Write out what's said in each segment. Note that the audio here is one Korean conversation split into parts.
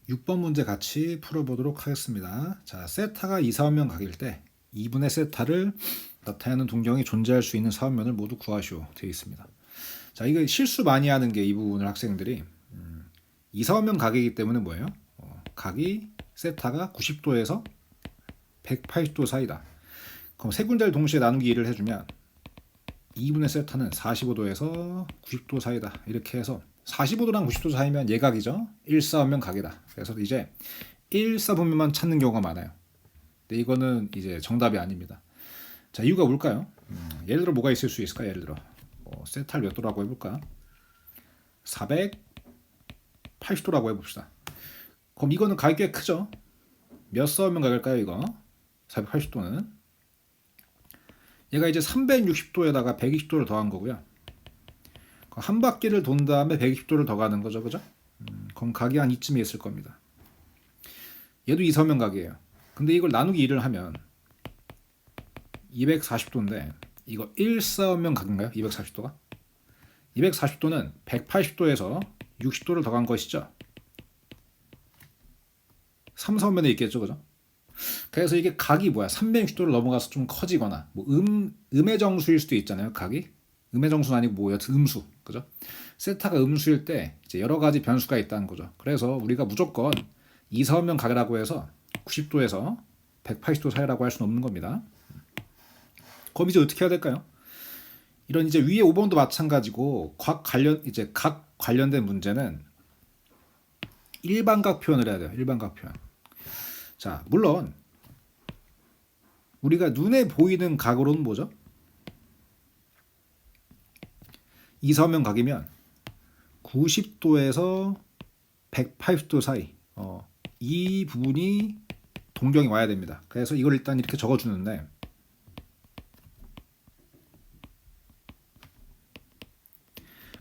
6번 문제 같이 풀어보도록 하겠습니다. 자, 세타가 이사원면 각일 때 2분의 세타를 나타내는 동경이 존재할 수 있는 사원면을 모두 구하시오 되어 있습니다. 자, 이거 실수 많이 하는 게 이 부분을 학생들이 이사원면 각이기 때문에 뭐예요? 각이 세타가 90도에서 180도 사이다. 그럼 세 군데를 동시에 나누기 1을 해주면 2분의 세타는 45도에서 90도 사이다. 이렇게 해서 45도랑 90도 사이면 예각이죠. 1사분면 각이다. 그래서 이제 1사분면만 찾는 경우가 많아요. 근데 이거는 이제 정답이 아닙니다. 자, 이유가 뭘까요? 예를 들어 뭐가 있을 수 있을까? 예를 들어 세타를 몇 도라고 해볼까? 480도라고 해봅시다. 그럼 이거는 각이 꽤 크죠? 몇 사분면 각일까요? 이거 480도는 얘가 이제 360도에다가 120도를 더한 거고요. 한 바퀴를 돈 다음에 120도를 더 가는 거죠, 그죠? 그럼 각이 한 이쯤에 있을 겁니다. 얘도 이사분면 각이에요. 근데 이걸 나누기 1을 하면 240도인데 이거 1사분면 각인가요? 240도가? 240도는 180도에서 60도를 더 간 것이죠. 3사분면에 있겠죠, 그죠? 그래서 이게 각이 뭐야? 360도를 넘어가서 좀 커지거나 뭐 음의 정수일 수도 있잖아요, 각이. 음의 정수는 아니고 뭐 여튼 음수, 그죠? 세타가 음수일 때 이제 여러 가지 변수가 있다는 거죠. 그래서 우리가 무조건 이사분면 각이라고 해서 90도에서 180도 사이라고 할 수는 없는 겁니다. 그럼 이제 어떻게 해야 될까요? 이런 이제 위에 5번도 마찬가지고 각 관련된 문제는 일반각 표현을 해야 돼요. 일반각 표현. 자, 물론 우리가 눈에 보이는 각으로는 뭐죠? 이사분면 각이면 90도에서 180도 사이 이 부분이 동경이 와야 됩니다. 그래서 이걸 일단 이렇게 적어주는데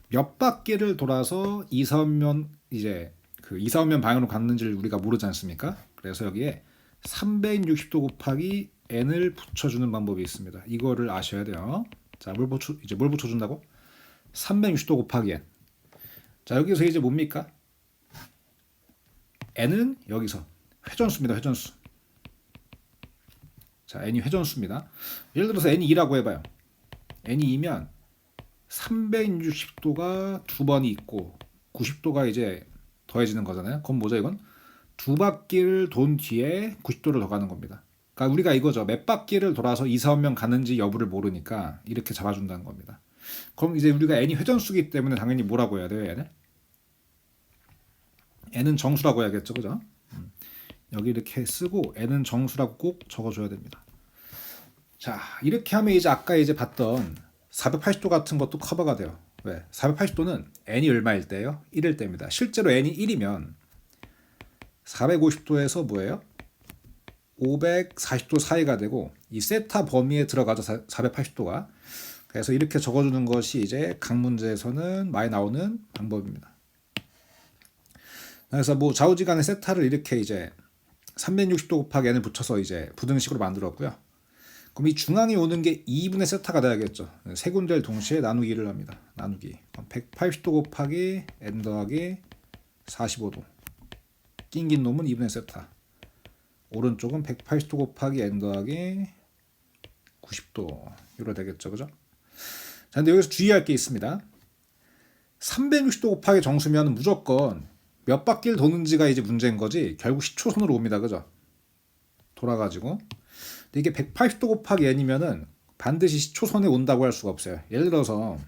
몇 바퀴를 돌아서 이사분면 이제 그 이사분면 방향으로 갔는지를 우리가 모르지 않습니까? 그래서 여기에 360도 곱하기 n을 붙여주는 방법이 있습니다. 이거를 아셔야 돼요. 자, 뭘 붙여준다고? 360도 곱하기 n. 자, 여기서 이제 뭡니까? n은 여기서 회전수입니다. 회전수. 자, n이 회전수입니다. 예를 들어서 n이 2라고 해봐요. n이 2면 360도가 두 번이 있고 90도가 이제 더해지는 거잖아요. 그럼 뭐죠 이건? 두 바퀴를 돈 뒤에 90도를 더 가는 겁니다. 그러니까 우리가 이거죠. 몇 바퀴를 돌아서 이사분면 가는지 여부를 모르니까 이렇게 잡아준다는 겁니다. 그럼 이제 우리가 n이 회전수기 때문에 당연히 뭐라고 해야 돼요, 얘는? n은 정수라고 해야겠죠, 그죠? 여기 이렇게 쓰고 n은 정수라고 꼭 적어줘야 됩니다. 자, 이렇게 하면 이제 아까 이제 봤던 480도 같은 것도 커버가 돼요. 왜? 480도는 n이 얼마일 때예요? 1일 때입니다. 실제로 n이 1이면 450도에서 뭐예요? 540도 사이가 되고 이 세타 범위에 들어가죠, 480도가. 그래서 이렇게 적어주는 것이 이제 각 문제에서는 많이 나오는 방법입니다. 그래서 뭐 좌우지간의 세타를 이렇게 이제 360도 곱하기 n을 붙여서 이제 부등식으로 만들었고요. 그럼 이 중앙에 오는 게 2분의 세타가 돼야겠죠. 세 군데를 동시에 나누기를 합니다. 나누기. 180도 곱하기 n 더하기 45도. 낑긴 놈은 2분의 세타. 오른쪽은 180도 곱하기 n 더하기 90도. 이로 되겠죠, 그죠? 자, 근데 여기서 주의할 게 있습니다. 360도 곱하기 정수면 무조건 몇 바퀴를 도는지가 이제 문제인 거지 결국 시초선으로 옵니다, 그죠? 돌아가지고. 근데 이게 180도 곱하기 n이면은 반드시 시초선에 온다고 할 수가 없어요. 예를 들어서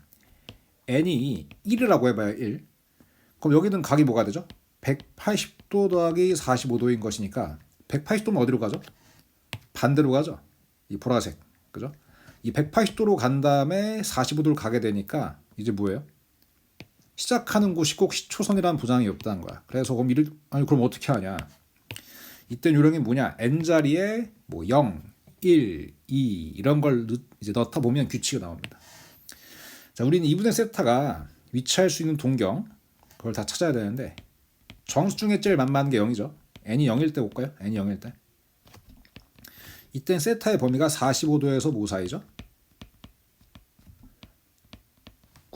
n이 1이라고 해봐요. 1. 그럼 여기는 각이 뭐가 되죠? 180도 더하기 45도인 것이니까 180도면 어디로 가죠? 반대로 가죠. 이 보라색, 그죠? 이 180도로 간 다음에 45도를 가게 되니까 이제 뭐예요? 시작하는 곳이 꼭 시초선이라는 보장이 없다는 거야. 그래서 그럼 어떻게 하냐? 이때 요령이 뭐냐? n자리에 뭐 0, 1, 2 이런 걸 이제 넣다 보면 규칙이 나옵니다. 자, 우리는 2분의 세타가 위치할 수 있는 동경 그걸 다 찾아야 되는데 정수 중에 제일 만만한 게 0이죠. n이 0일 때 볼까요? n이 0일 때. 이땐 세타의 범위가 45도에서 뭐 사이죠?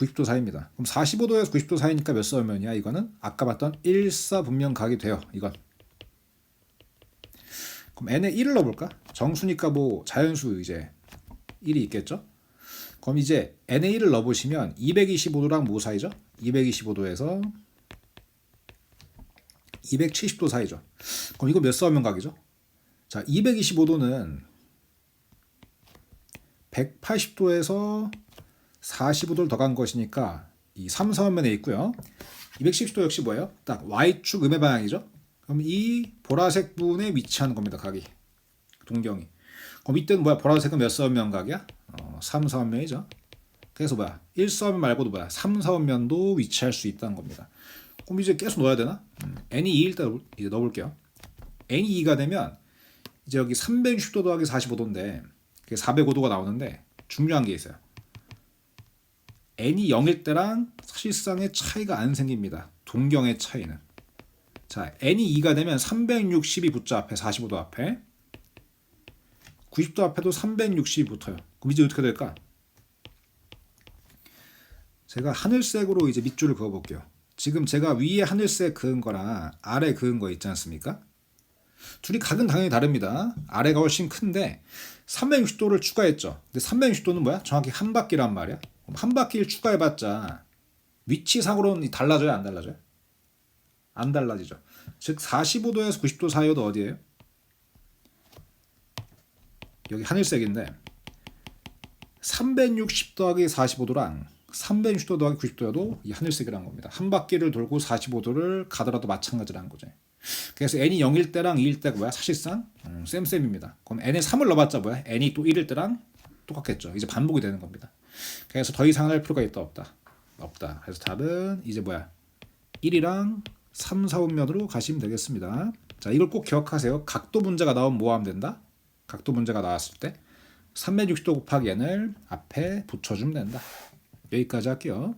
90도 사이입니다. 그럼 45도에서 90도 사이니까 몇 사면이야? 이거는 아까 봤던 일사분면각이 돼요. 이건. 그럼 n에 1을 넣어볼까? 정수니까 뭐 자연수 이제 1이 있겠죠? 그럼 이제 n에 1을 넣어보시면 225도랑 뭐 사이죠? 225도에서 270도 사이죠. 그럼 이거 몇 사면각이죠? 자, 225도는 180도에서 45도를 더 간 것이니까 이 3, 4원면에 있고요. 270도 역시 뭐예요? 딱 Y축 음의 방향이죠. 그럼 이 보라색 부분에 위치하는 겁니다. 각이. 동경이. 그럼 이때는 뭐야? 보라색은 몇 사원면각이야? 3, 4원면이죠. 그래서 뭐야? 1, 4원면 말고도 뭐야? 3, 4원면도 위치할 수 있다는 겁니다. 그럼 이제 계속 넣어야 되나? n이 2일 때 이제 넣어볼게요. n이 2가 되면 이제 여기 360도 더하기 45도인데 405도가 나오는데 중요한 게 있어요. n이 0일 때랑 사실상의 차이가 안 생깁니다. 동경의 차이는. 자, n이 2가 되면 360이 붙죠. 앞에 45도 앞에. 90도 앞에도 360이 붙어요. 그럼 이제 어떻게 될까? 제가 하늘색으로 이제 밑줄을 그어볼게요. 지금 제가 위에 하늘색 그은 거랑 아래 그은 거 있지 않습니까? 둘이 각은 당연히 다릅니다. 아래가 훨씬 큰데 360도를 추가했죠. 근데 360도는 뭐야? 정확히 한 바퀴란 말이야. 한 바퀴를 추가해봤자 위치상으로는 달라져요? 안 달라져요? 안 달라지죠. 즉 45도에서 90도 사이도 어디예요? 여기 하늘색인데 360 더하기 45도랑 360도 더하기 90도여도 이 하늘색이라는 겁니다. 한 바퀴를 돌고 45도를 가더라도 마찬가지라는 거죠. 그래서 n이 0일 때랑 2일 때가 뭐야? 사실상 쌤쌤입니다. 그럼 n에 3을 넣어봤자 뭐야? n이 또 1일 때랑 똑같겠죠. 이제 반복이 되는 겁니다. 그래서 더 이상 할 필요가 있다 없다? 없다. 그래서 답은 이제 뭐야? 1이랑 3, 4분면으로 가시면 되겠습니다. 자, 이걸 꼭 기억하세요. 각도 문제가 나오면 뭐 하면 된다? 각도 문제가 나왔을 때 360도 곱하기 n을 앞에 붙여주면 된다. 여기까지 할게요.